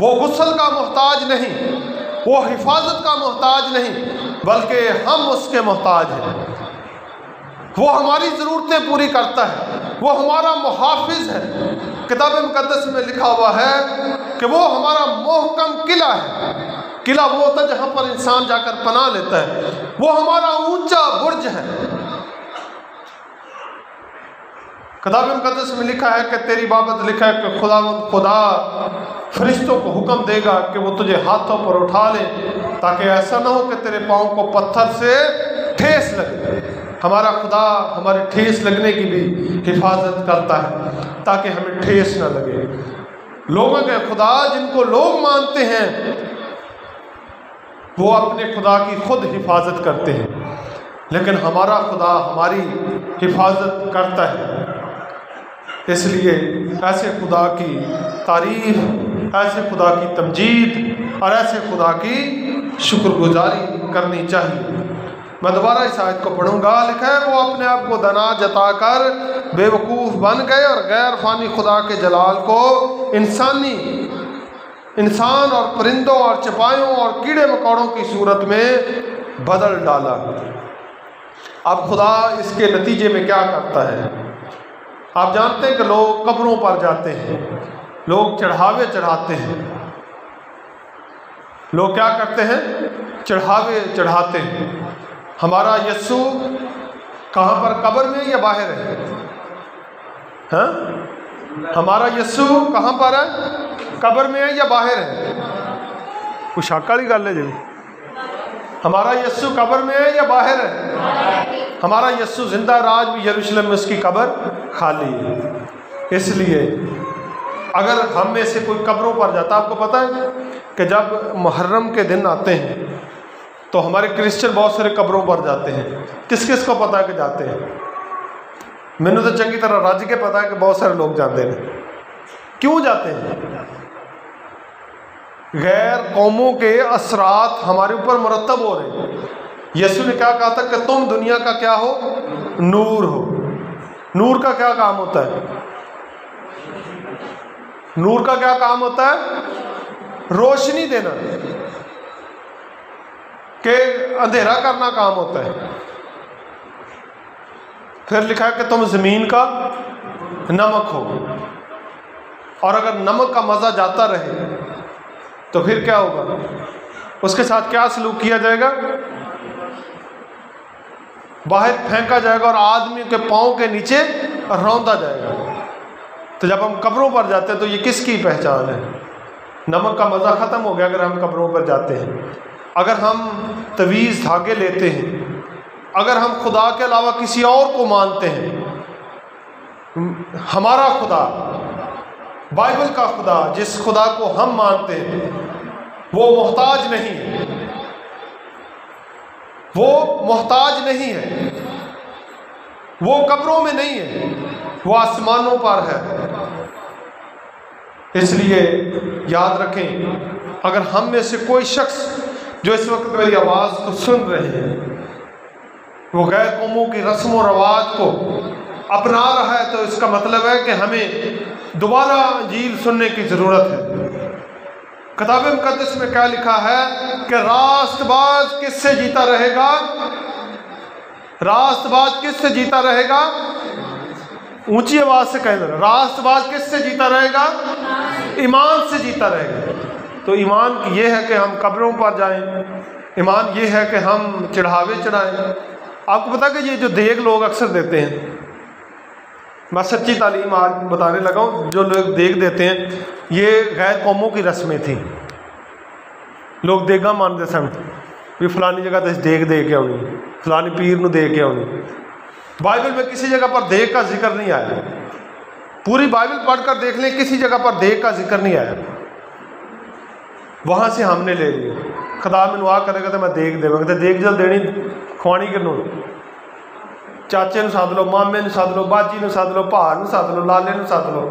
वो गुस्ल का मोहताज नहीं, वो हिफाजत का मोहताज नहीं, बल्कि हम उसके मोहताज हैं। वो हमारी ज़रूरतें पूरी करता है, वो हमारा मुहाफिज है। किताब मुकद्दस में लिखा हुआ है कि वो हमारा मोहकम किला है। किला वो होता है जहाँ पर इंसान जाकर पनाह लेता है। वो हमारा ऊंचा बुर्ज है। किताब मुकद्दस में लिखा है कि तेरी बाबत लिखा है कि खुदा फरिश्तों को हुक्म देगा कि वो तुझे हाथों पर उठा ले, ताकि ऐसा ना हो कि तेरे पाँव को पत्थर से ठेस लगे। हमारा खुदा हमारे ठेस लगने की भी हिफाजत करता है ताकि हमें ठेस न लगे। लोगों के खुदा जिनको लोग मानते हैं वो अपने खुदा की खुद हिफाजत करते हैं, लेकिन हमारा खुदा हमारी हिफाजत करता है। इसलिए ऐसे खुदा की तारीफ, ऐसे खुदा की तमजीद और ऐसे खुदा की शुक्रगुजारी करनी चाहिए। मैं दोबारा इस आयत को पढ़ूंगा। लिखा है, वो अपने आप को दना जताकर बेवकूफ़ बन गए और गैर फानी खुदा के जलाल को इंसान और परिंदों और चपाइयों और कीड़े मकोड़ों की सूरत में बदल डाला। अब खुदा इसके नतीजे में क्या करता है? आप जानते हैं कि लोग कब्रों पर जाते हैं, लोग चढ़ावे चढ़ाते हैं। लोग क्या करते हैं? चढ़ावे चढ़ाते हैं। हमारा यीशु कहाँ पर, कब्र में या बाहर है? हाँ, हमारा यीशु कहाँ पर है? कब्र में है या बाहर है? कुछ शक वाली गल है जी। हमारा यीशु कब्र में है या बाहर है? हमारा यीशु जिंदा राज भी यरूशलेम में, उसकी कब्र खाली है। इसलिए अगर हम में से कोई कब्रों पर जाता, आपको पता है कि जब मुहर्रम के दिन आते हैं तो हमारे क्रिश्चियन बहुत सारे कब्रों पर जाते हैं। किस किस को पता है कि जाते हैं? मैंने तो चंगी तरह रज के पता है कि बहुत सारे लोग जाते हैं। क्यों जाते हैं? गैर कौमों के असरात हमारे ऊपर मुरतब हो रहे हैं। यीशु ने क्या कहा था कि तुम दुनिया का क्या हो? नूर हो। नूर का क्या काम होता है? नूर का क्या काम होता है? रोशनी देना, के अंधेरा करना काम होता है। फिर लिखा है कि तुम जमीन का नमक हो, और अगर नमक का मज़ा जाता रहे तो फिर क्या होगा? उसके साथ क्या सलूक किया जाएगा? बाहर फेंका जाएगा और आदमी के पाँव के नीचे रौंदा जाएगा। तो जब हम कब्रों पर जाते हैं तो ये किसकी पहचान है? नमक का मज़ा ख़त्म हो गया अगर हम कब्रों पर जाते हैं। अगर हम तवीज़ धागे लेते हैं, अगर हम खुदा के अलावा किसी और को मानते हैं, हमारा खुदा, बाइबल का खुदा, जिस खुदा को हम मानते हैं, वो मोहताज नहीं है। वो मोहताज नहीं है, वो कब्रों में नहीं है, वो आसमानों पर है। इसलिए याद रखें, अगर हम में से कोई शख्स जो इस वक्त मेरी आवाज़ को सुन रहे हैं वो गैर कौमों की रस्म व रवाज को अपना रहा है, तो इसका मतलब है कि हमें दोबारा इंजील सुनने की ज़रूरत है। किताब मुक़द्दस में क्या लिखा है कि रास्तबाज किससे जीता रहेगा? रास्तबाज किससे जीता रहेगा? ऊंची आवाज़ से कह दो, रास्तबाज किससे जीता रहेगा? ईमान से जीता रहेगा। तो ईमान ये है कि हम कब्रों पर जाएं, ईमान ये है कि हम चढ़ावे चढ़ाएं। आपको पता कि ये जो देग लोग अक्सर देते हैं, मैं सच्ची तालीम आज बताने लगा हूँ, जो लोग देग देते हैं ये गैर कौमों की रस्में थी। लोग देगा मानते सन भी फलानी जगह तो देग दे के आनी, फलानी पीर नूं दे के आनी। बाइबल में किसी जगह पर देग का जिक्र नहीं आया। पूरी बाइबल पढ़कर देख लें, किसी जगह पर देग का जिक्र नहीं आया। वहाँ से हमने ले लिया, खुदा मैनू आ करेगा तो मैं देग देवांगा। तो देग जल देनी खुआनी किनू? चाचे नूं सद लो, मामे नूं सद लो, बाजी नूं सद लो, भाड़ नूं सद लो, लाले नूं सद लो,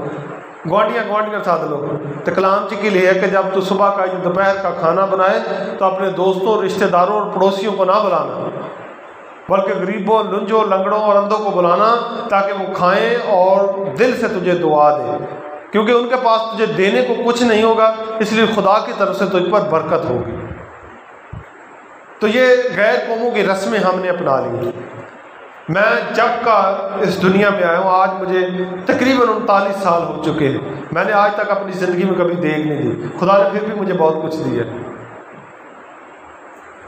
गुआढ़ियाँ सद लो। तो कलाम च की लिया है कि जब तू सुबह का या दोपहर का खाना बनाए तो अपने दोस्तों, रिश्तेदारों और पड़ोसियों को ना बुलाना, बल्कि गरीबों, लुंजों, लंगड़ों और अंधों को बुलाना, ताकि वो खाएं और दिल से तुझे दुआ दें, क्योंकि उनके पास तुझे देने को कुछ नहीं होगा, इसलिए खुदा की तरफ से तुझ पर बरकत होगी। तो ये गैर कौमों की रस्में हमने अपना ली। मैं जब का इस दुनिया में आया हूँ, आज मुझे तकरीबन 39 साल हो चुके हैं। मैंने आज तक अपनी ज़िंदगी में कभी देग नहीं दी। खुदा ने फिर भी मुझे बहुत कुछ दिया,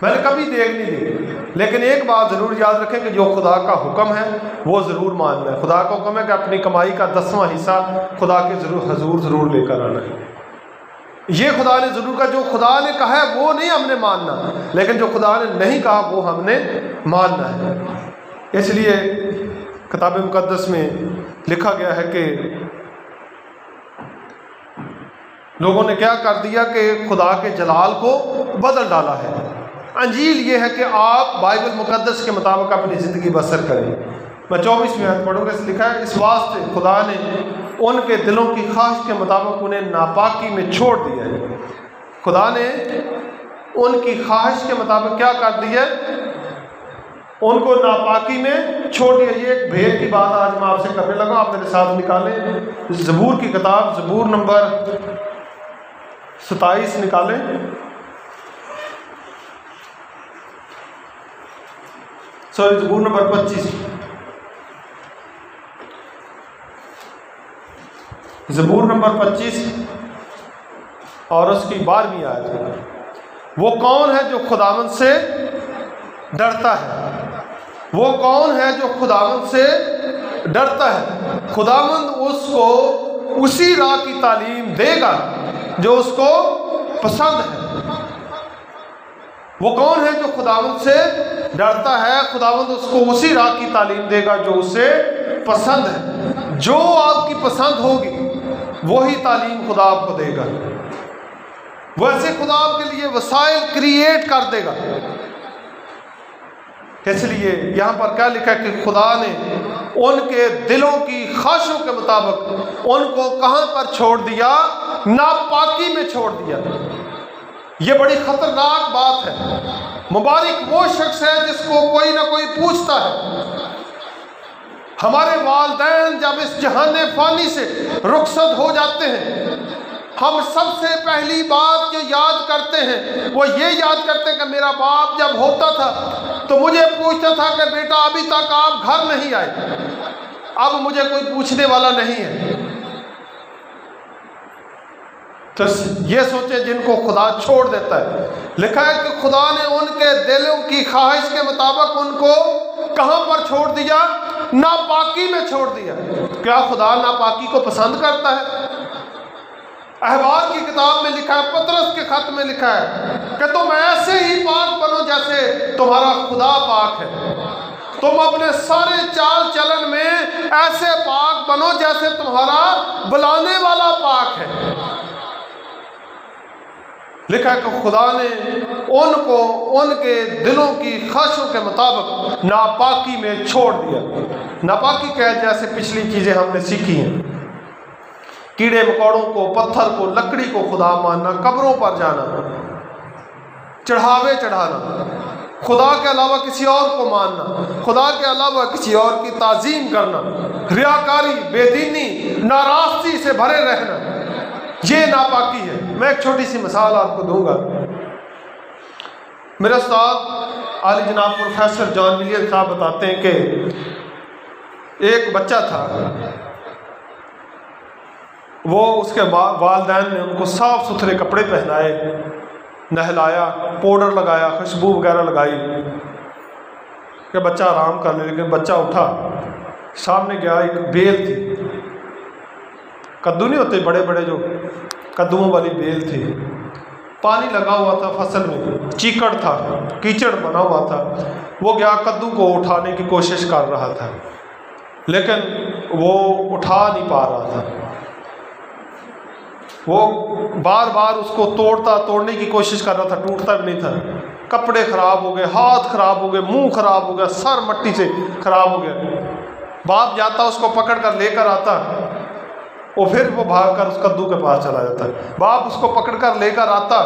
मैंने कभी देग नहीं दी। लेकिन एक बात ज़रूर याद रखें कि जो खुदा का हुक्म है वो ज़रूर मानना है। खुदा का हुक्म है कि अपनी कमाई का 10वां हिस्सा खुदा के हजूर ज़रूर लेकर आना है। ये खुदा ने ज़रूर कहा, जो खुदा ने कहा है वो नहीं हमने मानना, लेकिन जो खुदा ने नहीं कहा वो हमने मानना है। इसलिए किताब मुकद्दस में लिखा गया है कि लोगों ने क्या कर दिया कि खुदा के जलाल को बदल डाला है। अंजील ये है कि आप बाइबल मुकद्दस के मुताबिक अपनी ज़िंदगी बसर करें। मैं 24वीं आयत पढ़ूँगा, इस लिखा है, इस वास्ते खुदा ने उनके दिलों की ख्वाहिश के मुताबिक उन्हें नापाकी में छोड़ दिया है। खुदा ने उनकी ख्वाहिश के मुताबिक क्या कर दिया, उनको नापाकी में छोड़ दिया। ये एक भेद की बात आज मैं आपसे करने लगा, आप मेरे साथ निकालें ज़बूर की किताब, ज़बूर नंबर 27 निकालें। सॉरी, ज़बूर नंबर 25, ज़बूर नंबर 25 और उसकी 12वीं आयत। वो कौन है जो खुदावंद से डरता है? वो कौन है जो खुदावंद से डरता है? खुदावंद उसको उसी राह की तालीम देगा जो उसको पसंद है। वो कौन है जो खुदावंद से डरता है? खुदावंद उसको उसी राह की तालीम देगा जो उसे पसंद है। जो आपकी पसंद होगी वही तालीम खुदा आपको देगा। वैसे खुदा आपके लिए वसाइल क्रिएट कर देगा। इसलिए यहाँ पर क्या लिखा है कि खुदा ने उनके दिलों की ख्वाहिशों के मुताबिक उनको कहाँ पर छोड़ दिया? नापाकी में छोड़ दिया। ये बड़ी खतरनाक बात है। मुबारक वो शख्स है जिसको कोई ना कोई पूछता है। हमारे वालिदैन जब इस जहाने फानी से रुखसत हो जाते हैं, हम सबसे पहली बात जो याद करते हैं वो ये याद करते हैं कि मेरा बाप जब होता था तो मुझे पूछता था कि बेटा अभी तक आप घर नहीं आए, अब मुझे कोई पूछने वाला नहीं है। तो ये सोचे जिनको खुदा छोड़ देता है। लिखा है कि खुदा ने उनके दिलों की ख्वाहिश के मुताबिक उनको कहाँ पर छोड़ दिया? नापाकी में छोड़ दिया। क्या खुदा नापाकी को पसंद करता है? अहबार की किताब में लिखा है, पतरस के खत में लिखा है कि तुम ऐसे ही पाक बनो जैसे तुम्हारा खुदा पाक है। तुम अपने सारे चाल चलन में ऐसे पाक बनो जैसे तुम्हारा बुलाने वाला पाक है। लिखा है कि खुदा ने उनको उनके दिलों की ख्वाहिशों के मुताबिक नापाकी में छोड़ दिया। नापाकी क्या है? जैसे पिछली चीज़ें हमने सीखी हैं, कीड़े मकोड़ों को, पत्थर को, लकड़ी को खुदा मानना, कब्रों पर जाना, चढ़ावे चढ़ाना, खुदा के अलावा किसी और को मानना, खुदा के अलावा किसी और की ताजीम करना, रियाकारी, बेदीनी, नाराज़गी से भरे रहना, ये नापाकी है। मैं एक छोटी सी मिसाल आपको दूंगा। मेरा उस्ताद आली जनाब प्रोफेसर जॉन विलियम साहब बताते हैं कि एक बच्चा था, वो उसके वालिदैन ने उनको साफ़ सुथरे कपड़े पहनाए, नहलाया, पाउडर लगाया, खुशबू वगैरह लगाई कि बच्चा आराम कर ले। लेकिन बच्चा उठा, सामने गया, एक बेल थी, कद्दू नहीं होते बड़े बड़े, जो कद्दुओं वाली बेल थी, पानी लगा हुआ था फसल में, चीकड़ था, कीचड़ बना हुआ था। वो गया, कद्दू को उठाने की कोशिश कर रहा था, लेकिन वो उठा नहीं पा रहा था। वो बार बार उसको तोड़ने की कोशिश कर रहा था, टूटता भी नहीं था। कपड़े ख़राब हो गए, हाथ ख़राब हो गए, मुंह ख़राब हो गया, सर मट्टी से ख़राब हो गया। बाप जाता, उसको पकड़ कर लेकर आता, और फिर वो भागकर उस कद्दू के पास चला जाता। बाप उसको पकड़कर लेकर आता,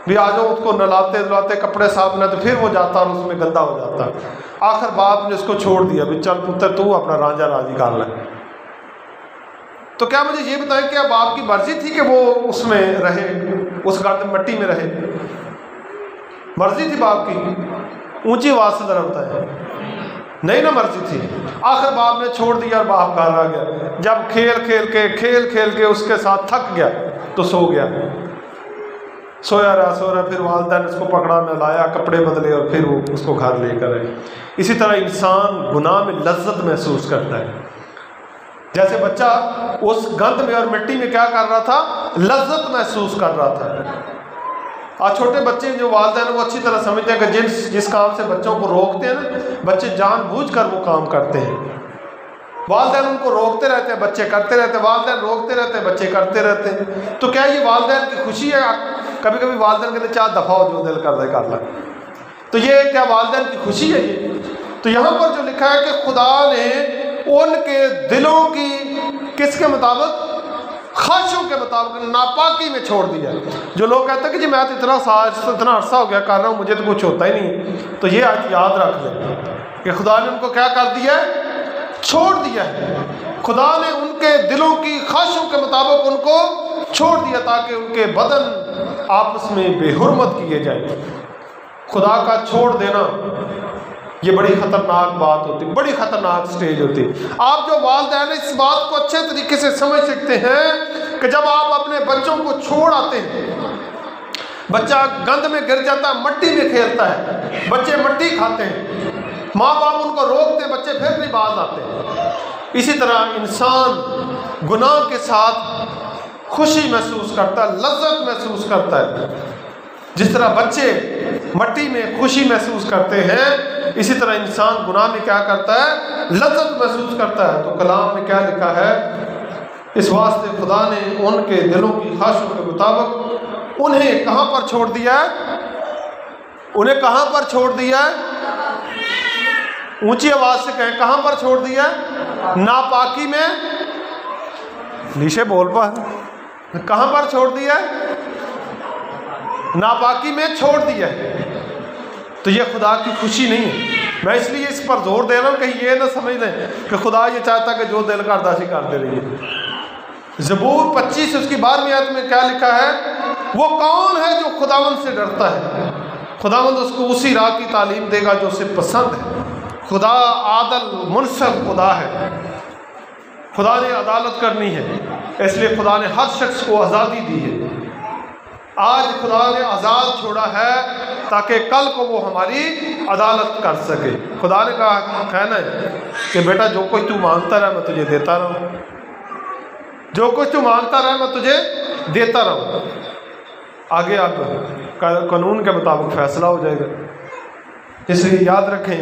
भी आ जाओ, उसको नहलाते धुलाते, कपड़े साफ न, तो फिर वो जाता और उसमें गंदा हो जाता। आखिर बाप ने उसको छोड़ दिया, भी चल पुत्र तू अपना रांझा राजी कर ले। तो क्या मुझे ये बताएं, क्या बाप की मर्जी थी कि वो उसमें रहे, उस गर्द मिट्टी में रहे? मर्जी थी बाप की? ऊंची आवाज़ से ज़रा बताएं। नहीं ना, मर्जी थी। आखिर बाप ने छोड़ दिया और बाप घर आ गया। जब खेल खेल के उसके साथ थक गया तो सो गया। सोया रहा, फिर वालिदैन ने उसको पकड़ा, नहलाया, कपड़े बदले और फिर वो उसको घर लेकर आए। इसी तरह इंसान गुनाह में लज्जत महसूस करता है। जैसे बच्चा उस गंद में और मिट्टी में क्या कर रहा था, लज्जत महसूस कर रहा था। आज छोटे बच्चे जो वालिदैन वो अच्छी तरह समझते हैं कि जिस काम से बच्चों को रोकते हैं ना, बच्चे जानबूझकर वो काम करते हैं। वालिदैन उनको रोकते रहते हैं, बच्चे करते रहते हैं, वालिदैन रोकते रहते हैं, बच्चे करते रहते हैं। तो क्या ये वालिदैन की खुशी है? कभी कभी वालिदैन कहते 4 दफ़ा हो, जो दिल कर दे कर ला। तो ये क्या वालिदैन की खुशी है ये? तो यहाँ पर जो लिखा है कि खुदा ने उनके दिलों की किसके मुताबिक, ख्वाहिशों के मुताबिक नापाकी में छोड़ दिया। जो लोग कहते हैं कि जी मैं तो इतना अरसा हो गया कर रहा हूँ, मुझे तो कुछ होता ही नहीं, तो ये आज याद रख लें कि खुदा ने उनको क्या कर दिया है, छोड़ दिया है। खुदा ने उनके दिलों की ख्वाहिशों के मुताबिक उनको छोड़ दिया ताकि उनके बदन आपस में बेहुरमत किए जाए। खुदा का छोड़ देना ये बड़ी ख़तरनाक बात होती है, बड़ी ख़तरनाक स्टेज होती है। आप जो वालिदैन इस बात को अच्छे तरीके से समझ सकते हैं कि जब आप अपने बच्चों को छोड़ आते हैं, बच्चा गंद में गिर जाता है, मट्टी में खेलता है, बच्चे मट्टी खाते हैं, माँ बाप उनको रोकते हैं, बच्चे फिर नहीं बाज आते। इसी तरह इंसान गुनाह के साथ खुशी महसूस करता है, लज्जत महसूस करता है। जिस तरह बच्चे मट्टी में खुशी महसूस करते हैं, इसी तरह इंसान गुनाह में क्या करता है, लज्जत महसूस करता है। तो कलाम में क्या लिखा है, इस वास्ते खुदा ने उनके दिलों की ख्वाहिशों के मुताबिक उन्हें कहाँ पर छोड़ दिया है, उन्हें कहाँ पर छोड़ दिया है, ऊंची आवाज से कहें, कहाँ पर छोड़ दिया है, नापाकी में। नीचे बोल पा, कहाँ पर छोड़ दिया है, नापाकी में छोड़ दिया है। तो ये खुदा की खुशी नहीं है। मैं इसलिए इस पर जोर दे रहा हूँ कहीं ये ना समझ लें कि खुदा ये चाहता कि जो दिल करता सी करते रहिए। ज़बूर 25 उसकी 12वीं आयत में क्या लिखा है, वो कौन है जो खुदावंद से डरता है, खुदावंद उसको उसी राह की तालीम देगा जो उसे पसंद है। खुदा आदल मुनसफ खुदा है, खुदा ने अदालत करनी है, इसलिए खुदा ने हर शख्स को आज़ादी दी है। आज खुदा ने आज़ाद छोड़ा है ताकि कल को वो हमारी अदालत कर सके। खुदा ने कहा, कहना है कि बेटा जो कुछ तू मांगता रहा मैं तुझे देता रहूँ, जो कुछ तू मांगता रहा मैं तुझे देता रहूँ। आगे अब कानून के मुताबिक फैसला हो जाएगा। इसलिए याद रखें,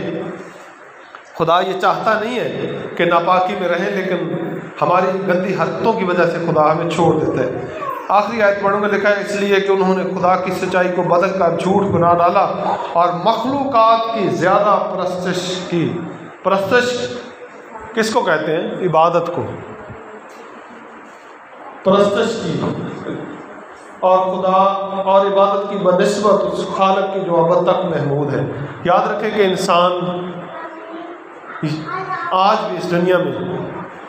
खुदा ये चाहता नहीं है कि नापाकी में रहें, लेकिन हमारी गंदी हरकतों की वजह से खुदा हमें छोड़ देता है। आखिरी आयत पढ़ूंगा, लिखा है इसलिए कि उन्होंने खुदा की सच्चाई को बदल कर झूठ बना डाला और मखलूकात की ज़्यादा परस्तिश की। परस्तिश किसको कहते हैं, इबादत को परस्तिश की, और खुदा और इबादत की बनिस्बत उस खालिक की जो अब तक महमूद है। याद रखें कि इंसान आज भी इस दुनिया में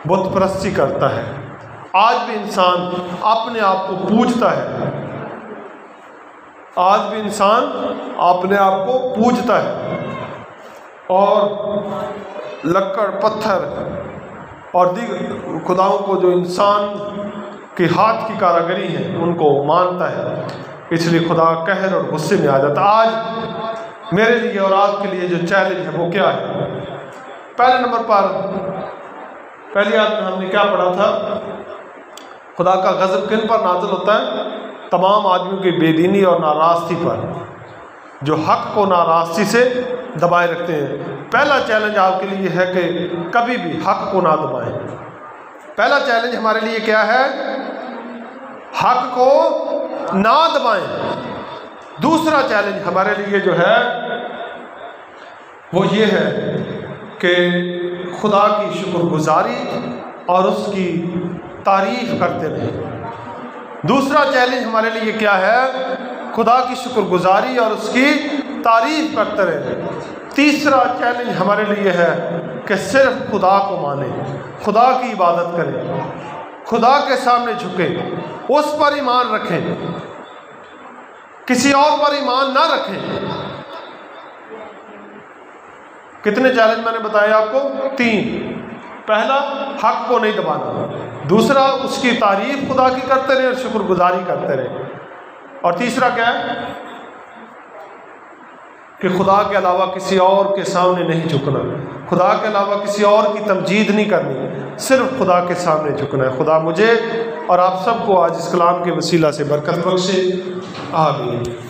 बुत परस्ती करता है, आज भी इंसान अपने आप को पूजता है, आज भी इंसान अपने आप को पूजता है और लक्कड़ पत्थर और दीगर खुदाओं को जो इंसान के हाथ की कारागरी है उनको मानता है। इसलिए खुदा कहर और गुस्से में आ जाता। आज मेरे लिए और आपके लिए जो चैलेंज है वो क्या है? पहले नंबर पर पहली आयत में हमने क्या पढ़ा था, खुदा का गज़ब किन पर नाज़िल होता है? तमाम आदमियों की बेदीनी और नाराज़गी पर, जो हक़ को नाराज़गी से दबाए रखते हैं। पहला चैलेंज आपके लिए है कि कभी भी हक़ को ना दबाएं। पहला चैलेंज हमारे लिए क्या है? हक़ को ना दबाएं। दूसरा चैलेंज हमारे लिए जो है वो ये है कि खुदा की शुक्रगुजारी और उसकी तारीफ़ करते रहें। दूसरा चैलेंज हमारे लिए क्या है? खुदा की शुक्रगुजारी और उसकी तारीफ़ करते रहें। तीसरा चैलेंज हमारे लिए है कि सिर्फ खुदा को माने, खुदा की इबादत करें, खुदा के सामने झुकें, उस पर ईमान रखें, किसी और पर ईमान ना रखें। कितने चैलेंज मैंने बताए आपको? 3। पहला, हक को नहीं दबाना। दूसरा, उसकी तारीफ खुदा की करते रहे और शुक्रगुजारी करते रहे। और तीसरा क्या है? कि खुदा के अलावा किसी और के सामने नहीं झुकना, खुदा के अलावा किसी और की तमजीद नहीं करनी, सिर्फ खुदा के सामने झुकना है। खुदा मुझे और आप सबको आज इस कलाम के वसीला से बरकत बख्शे। आमीन।